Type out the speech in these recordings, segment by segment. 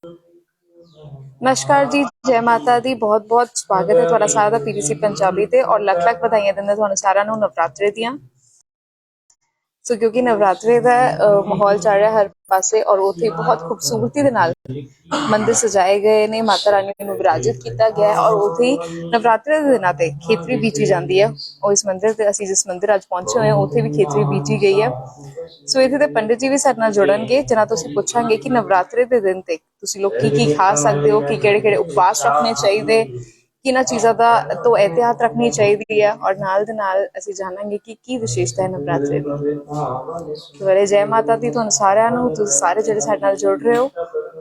नमस्कार जी, जय माता दी। बहुत बहुत स्वागत है ਤੁਹਾਡਾ ਸਾਰਾ ਦਾ ਪੀਡੀਸੀ ਪੰਜਾਬੀ ਤੇ ਔਰ ਲੱਖ ਲੱਖ ਵਧਾਈਆਂ ਦਿੰਦੇ ਤੁਹਾਨੂੰ ਸਾਰਿਆਂ ਨੂੰ ਨਵਰਾਤਰੇ ਦੀਆਂ। ਸੋ ਕਿਉਂਕਿ ਨਵਰਾਤਰੇ ਦਾ ਮਾਹੌਲ ਚੱਲ ਰਿਹਾ ਹਰ ਪਾਸੇ ਔਰ ਉੱਥੇ ਬਹੁਤ ਖੂਬਸੂਰਤੀ ਦੇ ਨਾਲ ਮੰਦਿਰ ਸਜਾਏ ਗਏ ਨੇ, ਮਾਤਾ ਰਾਣੀ ਨੂੰ ਵਿਰਾਜਿਤ ਕੀਤਾ ਗਿਆ ਹੈ ਔਰ ਉੱਥੇ ਨਵਰਾਤਰੇ ਦੇ ਦਿਨਾਂ ਤੇ ਖੇਤਰੀ ਬੀਜੀ ਜਾਂਦੀ ਹੈ। ਉਹ ਇਸ ਮੰਦਿਰ ਤੇ ਅਸੀਂ ਜਿਸ ਮੰਦਿਰ ਅੱਜ ਪਹੁੰਚੇ ਹੋਏ ਹਾਂ ਉੱਥੇ ਵੀ ਖੇਤਰੀ ਬੀਜੀ ਗਈ ਹੈ। ਸੋ ਇੱਥੇ ਦੇ ਪੰਡਿਤ ਜੀ ਵੀ ਸਾਡੇ ਨਾਲ ਜੁੜਨਗੇ ਜਿਨ੍ਹਾਂ ਤੋਂ ਅਸੀਂ ਪੁੱਛਾਂਗੇ ਕਿ ਨਵਰਾਤਰੇ ਦੇ ਦਿਨ ਤੇ ਤੁਸੀਂ ਲੋਕ ਕੀ ਕੀ ਖਾ ਸਕਦੇ ਹੋ, ਕਿ ਕਿਹੜੇ ਕਿਹੜੇ ਉਪਵਾਸ ਰੱਖਣੇ ਚਾਹੀਦੇ, ਕਿਹਨਾਂ ਚੀਜ਼ਾਂ ਦਾ ਤੋਂ ਇਹਤਿਆਤ ਰੱਖਣੀ ਚਾਹੀਦੀ ਹੈ ਔਰ ਨਾਲ ਦੇ ਨਾਲ ਅਸੀਂ ਜਾਣਾਂਗੇ ਕਿ ਕੀ ਵਿਸ਼ੇਸ਼ਤਾ ਹੈ ਨਵਰਾਤਰੇ ਦੀ। ਦੁਬਾਰੇ ਜੈ ਮਾਤਾ ਦੀ ਤੁਹਾਨੂੰ ਸਾਰਿਆਂ ਨੂੰ। ਤੁਸੀਂ ਸਾਰੇ ਜਿਹੜੇ ਸਾਡੇ ਨਾਲ ਜੁੜ ਰਹੇ ਹੋ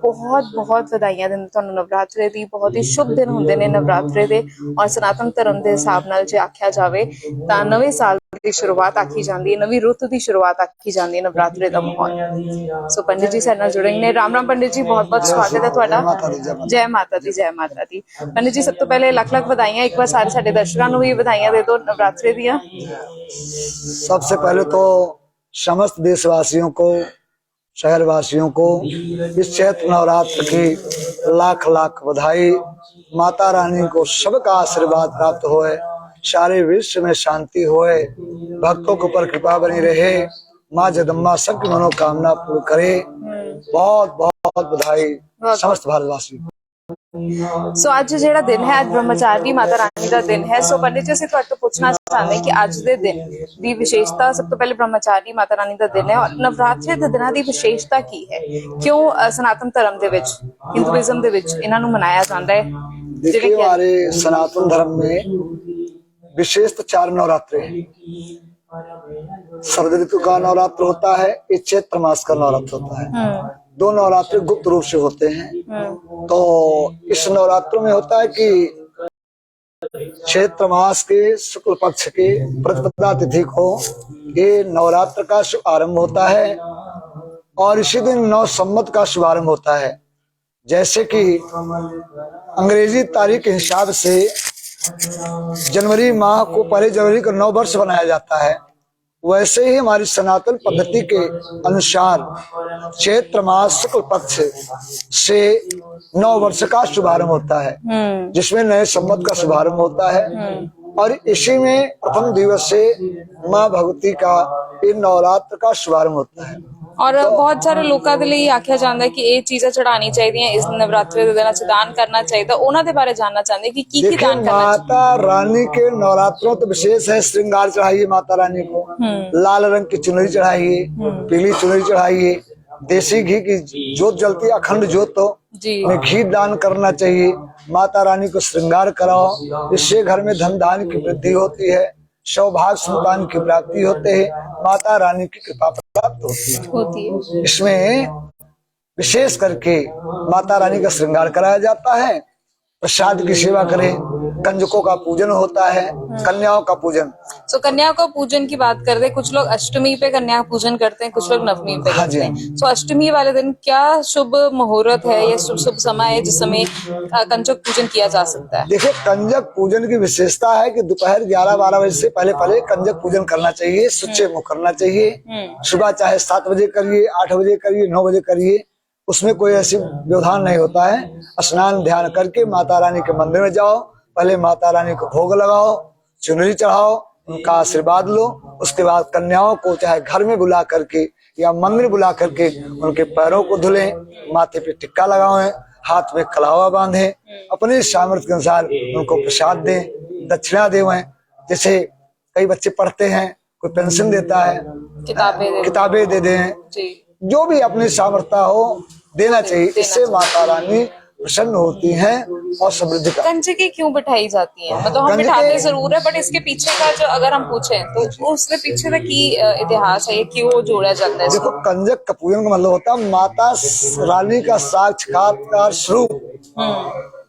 ਬਹੁਤ ਬਹੁਤ ਵਧਾਈਆਂ ਦਿੰਦੇ ਤੁਹਾਨੂੰ ਨਵਰਾਤਰੇ ਦੀ। ਬਹੁਤ ਹੀ ਸ਼ੁਭ ਦਿਨ ਹੁੰਦੇ ਨੇ ਨਵਰਾਤਰੇ ਦੇ ਔਰ ਸਨਾਤਨ ਧਰਮ ਦੇ ਹਿਸਾਬ ਨਾਲ ਜੇ ਆਖਿਆ ਜਾਵੇ ਤਾਂ ਨਵੇਂ ਸਾਲ ਦੀ ਸ਼ੁਰੂਆਤ ਆਖੀ ਜਾਂਦੀ ਹੈ, ਨਵੀਂ ਰੁੱਤ ਦੀ ਸ਼ੁਰੂਆਤ ਆਖੀ ਜਾਂਦੀ ਹੈ ਨਵਰਾਤਰੇ ਦਾ ਮਾਹੌਲ। ਸੋ ਪੰਡਿਤ ਜੀ ਸਾਡੇ ਨਾਲ ਜੁੜेंगे ਨੇ। राम राम पंडित जी, बहुत बहुत स्वागत है ਤੁਹਾਡਾ। जय माता दी, जय माता दी। पंडित जी सब तो पहले लख लख बधाइयां, एक बार सारे साडे दर्शकों को भी बधाइयां दे दो नवरात्रे दियां। सबसे पहले तो समस्त देशवासियों को, शहरवासियों को इस चैत्र नवरात्र की लाख लाख बधाई। माता रानी को सबका आशीर्वाद प्राप्त होए, सारे विश्व में शांति होए, भक्तों के ऊपर कृपा बनी रहे, माँ जगदम्बा सबकी मनोकामना पूर्ण करे। बहुत बहुत बधाई समस्त भारतवासी। सो आज जेड़ा दिन है, आज ब्रह्मचारिणी माता रानी का दिन है। सो पंडित जी ਅਸੀਂ ਤੁਹਾਡੇ ਤੋਂ ਪੁੱਛਣਾ ਚਾਹੁੰਦੇ ਕਿ ਅੱਜ ਦੇ ਦਿਨ ਦੀ ਵਿਸ਼ੇਸ਼ਤਾ। ਸਭ ਤੋਂ ਪਹਿਲੇ ब्रह्मचारिणी माता रानी ਦਾ ਦਿਨ ਹੈ ਔਰ ਨਵਰਾਤਰੇ ਦੇ ਦਿਨਾਂ ਦੀ ਵਿਸ਼ੇਸ਼ਤਾ ਕੀ ਹੈ? ਕਿਉਂ ਸਨਾਤਨ ਧਰਮ ਦੇ ਵਿੱਚ, ਹਿੰਦੂਇਜ਼ਮ ਦੇ ਵਿੱਚ ਇਹਨਾਂ ਨੂੰ ਮਨਾਇਆ ਜਾਂਦਾ है? देखिए हमारे सनातन धर्म में विशेष तो 4 नवरात्रे हैं। शरद ऋतु का नवरात्र होता है, इस चैत्र मास का नवरात्र होता है। 2 नवरात्र गुप्त रूप से होते हैं। तो इस नवरात्र में होता है कि चैत्र मास के शुक्ल पक्ष के प्रतिपदा तिथि को ये नवरात्र का शुभारंभ होता है और इसी दिन नव संवत का शुभारंभ होता है। जैसे कि अंग्रेजी तारीख के हिसाब से जनवरी माह को पहले जनवरी को 9 वर्ष बनाया जाता है, वैसे ही हमारी सनातन पद्धति के अनुसार चैत्र मास शुक्ल पक्ष से 9 वर्ष का शुभारंभ होता है, जिसमें नए संवत का शुभारंभ होता है। और इसी में प्रथम दिवस से माँ भगवती का इन नवरात्र का शुभारंभ होता है। और बहुत सारे लोगों के लिए आख्या जाता है कि ये चीजें चढ़ानी चाहिए इस नवरात्रे के दिन, दान करना चाहिए। उन्होंने बारे जानना चाहते कि की दान करना चाहिए। माता रानी के नवरात्रों तो विशेष है, श्रृंगार चढ़ाइए माता रानी को, लाल रंग की चुनरी चढ़ाइए, पीली चुनरी चढ़ाइए, देसी घी की जोत जलती है, अखंड जोत तो में घी दान करना चाहिए। माता रानी को श्रृंगार कराओ, इससे घर में धन धान्य की वृद्धि होती है, सौभाग्य संतान की प्राप्ति होते हैं, माता रानी की कृपा प्राप्त होती है। इसमें विशेष करके माता रानी का श्रृंगार कराया जाता है, प्रसाद की सेवा करें, कंजकों का पूजन होता है, कन्याओं का पूजन। सो कन्या को पूजन की बात करते हैं, कुछ लोग अष्टमी पे कन्या पूजन करते हैं, कुछ लोग नवमी पे करते हैं। सो अष्टमी वाले दिन क्या शुभ मुहूर्त है या शुभ समय है जिस समय कंजक पूजन किया जा सकता है? देखिए, कंजक पूजन की विशेषता है कि दोपहर 11-12 बजे से पहले पहले कंजक पूजन करना चाहिए, सुच्चे मुख करना चाहिए। सुबह चाहे 7 बजे करिए, 8 बजे करिए, 9 बजे करिए, उसमें कोई ऐसी व्यवधान नहीं होता है। स्नान ध्यान करके माता रानी के मंदिर में जाओ, पहले माता रानी को भोग लगाओ, चुनरी चढ़ाओ, उनका आशीर्वाद लो। उसके बाद कन्याओं को चाहे घर में बुला करके या मंदिर बुला करके उनके पैरों को धुलें, माथे पे टिक्का लगाएं, हाथ में कलावा बांधें, अपने सामर्थ्य के अनुसार उनको प्रसाद दें, दक्षिणा देवें। जैसे कई बच्चे पढ़ते हैं, कोई पेंशन देता है, किताबें दे दें, जो भी अपनी सामर्थ्य हो देना चाहिए। इससे माता रानी प्रसन्न होती हैं और समृद्धि का। कंजकें क्यों बिठाई जाती हैं? मतलब हम बिठाते जरूर है, बट इसके पीछे का जो अगर हम पूछें तो उसके पीछे का की इतिहास है, ये क्यों जोड़ा जाता है? देखो, कंजक का पूजन का मतलब होता है माता रानी का साक्षात्कार स्वरूप।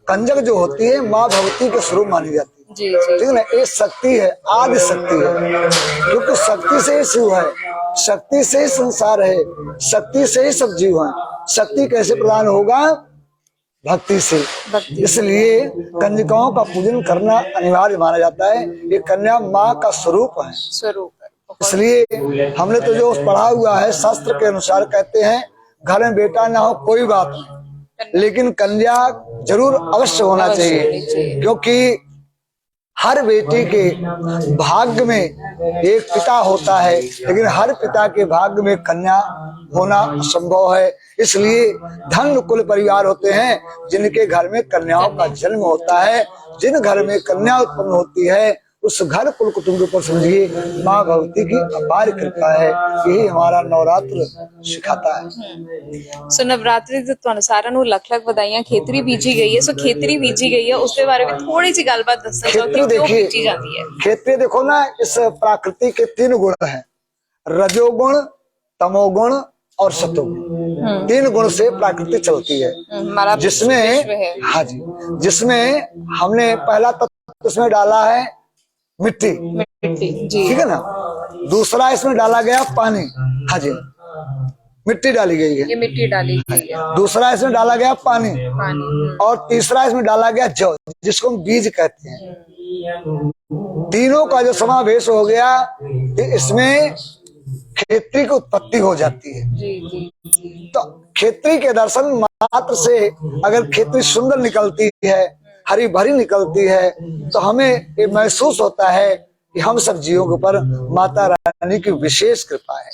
कंजक जो होती है माँ भगवती के स्वरूप मानी जाती है। ठीक है ना, ये शक्ति है, आदि शक्ति है, क्योंकि शक्ति से ही शिव है, शक्ति से ही संसार है, शक्ति से ही सब जीव है। शक्ति कैसे प्रदान होगा? भक्ति से। इसलिए कंजकाओं का पूजन करना अनिवार्य माना जाता है। ये कन्या माँ का स्वरूप है। इसलिए हमने तो जो पढ़ा हुआ है शास्त्र के अनुसार कहते हैं, घर में बेटा ना हो कोई बात नहीं, लेकिन कन्या जरूर अवश्य होना अवश्य होनी चाहिए, चाहिए। क्योंकि हर बेटी के भाग्य में एक पिता होता है, लेकिन हर पिता के भाग्य में कन्या होना असंभव है। इसलिए धन कुल परिवार होते हैं जिनके घर में कन्याओं का जन्म होता है। जिन घर में कन्या उत्पन्न होती है उस घर कुल कुटुंब के ऊपर समझिए माँ भगवती की अपार कृपा है। यही हमारा नवरात्र सिखाता है। सो नवरात्रि ਦੇ ਤੁਹਾਨੂੰ ਸਾਰਿਆਂ ਨੂੰ ਲੱਖ ਲੱਖ ਵਧਾਈਆਂ। ਖੇਤਰੀ ਬੀਜੀ ਗਈ ਹੈ, ਸੋ ਖੇਤਰੀ ਬੀਜੀ ਗਈ ਹੈ, ਉਸ ਦੇ ਬਾਰੇ ਵਿੱਚ ਥੋੜੀ ਜਿਹੀ ਗੱਲਬਾਤ ਦੱਸਣਾ ਚਾਹੋ ਕਿ ਕਿਉਂ ਬੀਜੀ ਜਾਂਦੀ ਹੈ। क्षेत्रीय देखो ना, इस प्रकृति के 3 गुण हैं, रजोगुण, तमोगुण और सतोगुण। 3 गुण से प्रकृति चलती है, हमारा विश्व जिसमें है। हाँ जी, जिसमें हमने पहला तत्व इसमें डाला है मिट्टी, मिट्टी जी, ठीक है ना। दूसरा इसमें डाला गया पानी, हाँ जी, मिट्टी डाली गई है। ये मिट्टी डाली गई है, दूसरा इसमें डाला गया पानी, पानी। और तीसरा इसमें डाला गया जौ, जिसको हम बीज कहते हैं। तीनों का जो समावेश हो गया, इसमें खेती की उत्पत्ति हो जाती है। जी जी। तो खेती के दर्शन मात्र से अगर खेती सुंदर निकलती है, हरी भरी निकलती है, तो हमें ये महसूस होता है कि हम सब जीवों के ऊपर माता रानी की विशेष कृपा है।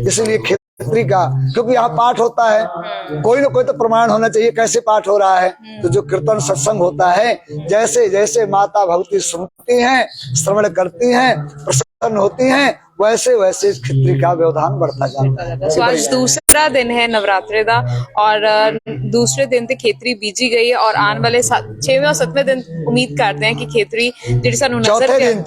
इसलिए खेती का, क्योंकि यहाँ पाठ होता है, कोई ना कोई तो प्रमाण होना चाहिए कैसे पाठ हो रहा है। तो जो कीर्तन सत्संग होता है, जैसे जैसे माता भगवती सुनती हैं, श्रवण करती हैं, प्रसन्न होती हैं, वैसे वैसे इस खित्री का व्यवधान बढ़ता जाता है। सो आज दूसरा दिन है नवरात्रे का, और दूसरे दिन ते खेतरी बीजी गई है, और आने वाले 6वें और 7वें दिन उम्मीद करते हैं कि खेतरी जिहड़ी सानू नजर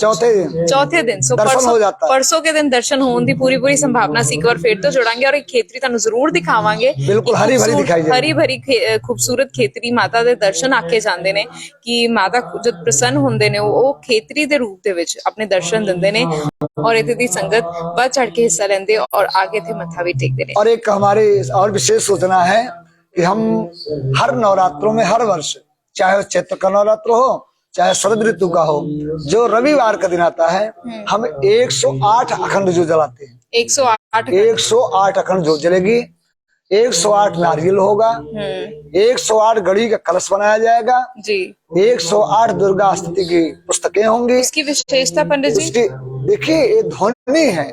चौथे दिन सो दर्शन हो जाता है। परसों के दिन दर्शन होने की पूरी संभावना सी। एक बार फिर तो जुड़ांगे और एक खेतरी तुहानू जरूर दिखावांगे। बिल्कुल हरी भरी दिखाई जाएगी, हरी भरी खूबसूरत खेतरी माता दे दर्शन आके जांदे ने कि माता जब प्रसन्न हुंदे ने वो खेतरी दे रूप दे विच अपने दर्शन दिंदे ने, और इत्थे दी संगत बढ़ चढ़ के हिस्सा लेंदे और आगे थे मत्था भी टेकदे ने। और एक हमारी और विशेष सूचना है कि हम हर नवरात्रों में हर वर्ष, चाहे वो चैत्र का नवरात्र हो चाहे शरद ऋतु का हो, जो रविवार का दिन आता है, हम 108 अखंड जो जलाते हैं। 108 अखंड जो जलेगी, 108 नारियल होगा, 108 गड़ी का कलश बनाया जाएगा जी, 108 दुर्गा स्तुति की पुस्तकें होंगी। इसकी विशेषता पंडित जी, उसकी देखिए, ये ध्वनि है,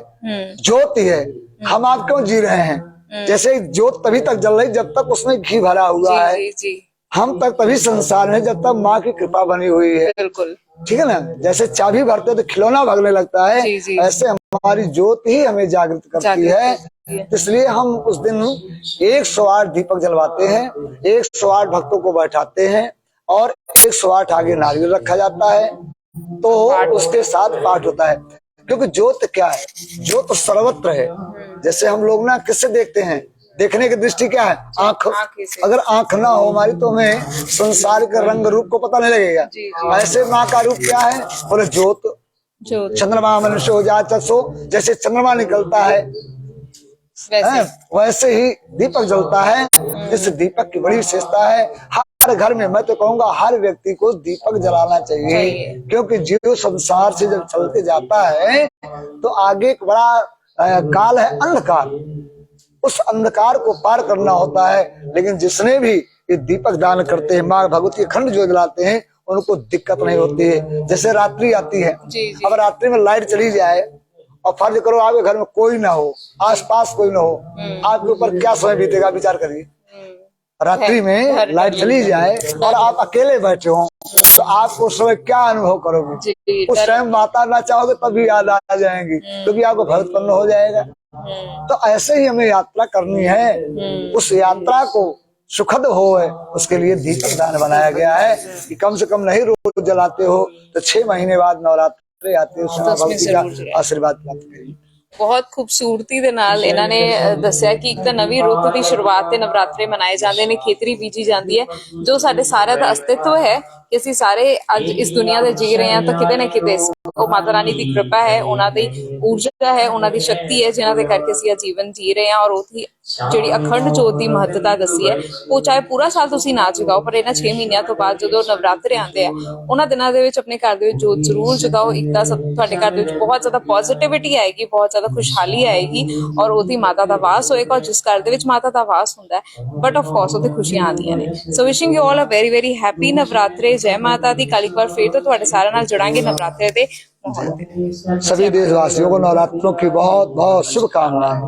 ज्योति है। हम आप क्यों जी रहे हैं? जैसे ज्योत तभी तक जल रही जब तक उसमें घी भरा हुआ है। जी जी, हम तक तभी संसार में जब तक माँ की कृपा बनी हुई है। बिल्कुल ठीक है ना। जैसे चाबी भरते तो खिलौना भगने लगता है, जी, जी। ऐसे हमारी ज्योति ही हमें जागृत करती है। इसलिए हम उस दिन 108 दीपक जलवाते हैं, 108 भक्तों को बैठाते हैं, और 108 आगे नारियल रखा जाता है, तो उसके साथ पाठ होता है। क्योंकि ज्योत क्या है? ज्योत सर्वत्र है। जैसे हम लोग ना किससे देखते हैं? देखने की दृष्टि क्या है? आंख। अगर आंख ना हो हमारी तो हमें संसार के रंग रूप को पता नहीं लगेगा। ऐसे माँ का रूप क्या है? बोले ज्योत। चंद्रमा मनुष्य हो जाए चसो, जैसे चंद्रमा निकलता है वैसे ही दीपक जलता है। इस दीपक की बड़ी विशेषता है। हर घर में, मैं तो कहूंगा हर व्यक्ति को दीपक जलाना चाहिए, क्योंकि जीव संसार से जब चलते जाता है तो आगे एक बड़ा काल है, अंधकार। उस अंधकार को पार करना होता है। लेकिन जिसने भी ये दीपक दान करते हैं, माँ भगवती अखंड जो जलाते हैं, उनको दिक्कत नहीं होती है। जैसे रात्रि आती है, अब रात्रि में लाइट चली जाए और फर्ज करो आपके घर में कोई ना हो, आसपास कोई ना हो, आपके ऊपर क्या समय बीतेगा? विचार करिए। रात्रि में लाइट चली जाए और आप अकेले बैठे हो, तो आप उस समय क्या अनुभव करोगे? उस टाइम माता ना चाहोगे तब भी याद आ जाएंगी, क्योंकि आपको भक्तपन्न हो जाएगा। तो ऐसे ही हमें यात्रा करनी है। उस यात्रा को सुखद हो उसके लिए दीपक दान बनाया गया है कि कम से कम नहीं रोज जलाते हो तो 6 महीने बाद नवरात्रि आते हैं, भक्ति का आशीर्वाद प्राप्त करिए। बहुत खूबसूरती ਦੇ ਨਾਲ ਇਹਨਾਂ ਨੇ ਦੱਸਿਆ ਕਿ ਇੱਕ ਤਾਂ ਨਵੀਂ ਰੁੱਤ ਦੀ ਸ਼ੁਰੂਆਤ ਤੇ ਨਵਰਾਤਰੇ ਮਨਾਏ ਜਾਂਦੇ ਨੇ, ਖੇਤਰੀ ਬੀਜੀ ਜਾਂਦੀ ਹੈ, ਜੋ ਸਾਡੇ ਸਾਰਿਆਂ ਦਾ ਅਸਤਿਤਵ ਹੈ ਕਿ ਅਸੀਂ ਸਾਰੇ ਅੱਜ ਇਸ ਦੁਨੀਆ ਤੇ ਜੀ ਰਹੇ ਹਾਂ, ਤਾਂ ਕਿਤੇ ਨਾ ਕਿਤੇ ਉਹ ਮਾਤਾ ਰਾਣੀ ਦੀ ਕਿਰਪਾ ਹੈ, ਉਹਨਾਂ ਦੀ ਊਰਜਾ ਹੈ, ਉਹਨਾਂ ਦੀ ਸ਼ਕਤੀ ਹੈ, ਜਿਨ੍ਹਾਂ ਦੇ ਕਰਕੇ ਅਸੀਂ ਇਹ ਜੀਵਨ ਜੀ ਰਹੇ ਹਾਂ, ਔਰ ਜਿਹੜੀ ਅਖੰਡ ਜੋਤ ਦੀ ਮਹੱਤਤਾ ਦੱਸੀ ਹੈ, ਉਹ ਚਾਹੇ ਪੂਰਾ ਸਾਲ ਤੁਸੀਂ ਨਾ ਜਗਾਓ, ਪਰ ਇਹਨਾਂ 6 ਮਹੀਨਿਆਂ ਤੋਂ ਬਾਅਦ ਜਦੋਂ ਨਵਰਾਤਰੇ ਆਉਂਦੇ ਆ ਉਹਨਾਂ ਦਿਨਾਂ ਦੇ ਵਿੱਚ ਆਪਣੇ ਘਰ ਦੇ ਵਿੱਚ ਜੋਤ ਜ਼ਰੂਰ ਜਗਾਓ। ਇੱਕ ਤਾਂ ਤੁਹਾਡੇ ਘਰ ਦੇ ਵਿੱਚ ਬਹੁਤ ਜ਼ਿਆਦਾ ਪੋਜ਼ਿਟਿਵਿਟੀ ਆਏਗੀ, ਬਹੁਤ ਜ਼ਿਆਦਾ ਖੁਸ਼ਹਾਲੀ ਆਏਗੀ, ਔਰ ਉਹਦੀ ਮਾਤਾ ਦਾ ਵਾਸ ਹੋਏਗਾ। ਔਰ ਜਿਸ ਘਰ ਦੇ ਵਿੱਚ ਮਾਤਾ ਦਾ ਵਾਸ ਹੁੰਦਾ ਹੈ, ਬਟ ਆਫ ਕੋਰਸ ਉਹਦੇ ਖੁਸ਼ੀਆਂ ਆਉਂਦੀਆਂ ਨੇ। So wishing you all a very very happy Navratre. ਜੈ ਮਾਤਾ ਦੀ। ਕੱਲ ਇੱਕ ਵਾਰ ਫਿਰ ਤੋਂ ਤੁਹਾਡੇ ਸਾਰਿਆਂ ਨਾਲ ਜੁੜਾਂਗੇ ਨਵਰਾਤਰੇ ਦੇ ਮਾਹੌਲ ਦੇ। सभी देशवासियों को नवरात्रों की बहुत बहुत शुभकामनाएं।